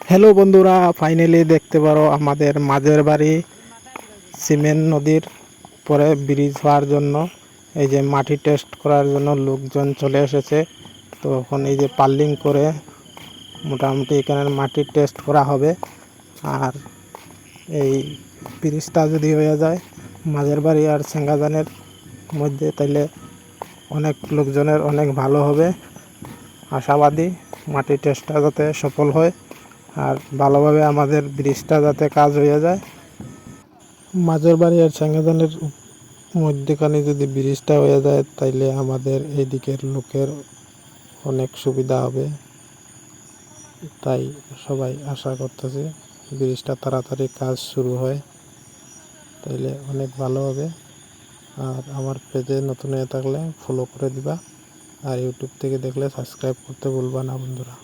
Hello বন্ধুরা, finally দেখতে পারো আমাদের মাঝের বাড়ি সিমেন্ট নদীর পরে ব্রিজ হওয়ার জন্য এই যে মাটি টেস্ট করার জন্য লোকজন চলে এসেছে। তো এখন এই যে পার্লিং করে মোটামুটি এখানে মাটি টেস্ট করা হবে। আর এই ব্রিজটা যদি হয়ে যায় মাঝের বাড়ি আর সেঙ্গাজানের মধ্যে, তাইলে অনেক লোকজনের অনেক ভালো হবে। আশাবাদী মাটি টেস্টটা যাতে সফল হয় আর ভালোভাবে আমাদের ব্রিজটা যাতে কাজ হয়ে যায়। মাঝের বাড়ি আর সেঙ্গাজানের মধ্যখানে যদি ব্রিজটা হয়ে যায় তাইলে আমাদের এই দিকের লোকের অনেক সুবিধা হবে। তাই সবাই আশা করতেছে ব্রিজটা তাড়াতাড়ি কাজ শুরু হয়, তাইলে অনেক ভালো হবে। আর আমার পেজে নতুন হয়ে থাকলে ফলো করে দিবা, আর ইউটিউব থেকে দেখলে সাবস্ক্রাইব করতে ভুলবা না বন্ধুরা।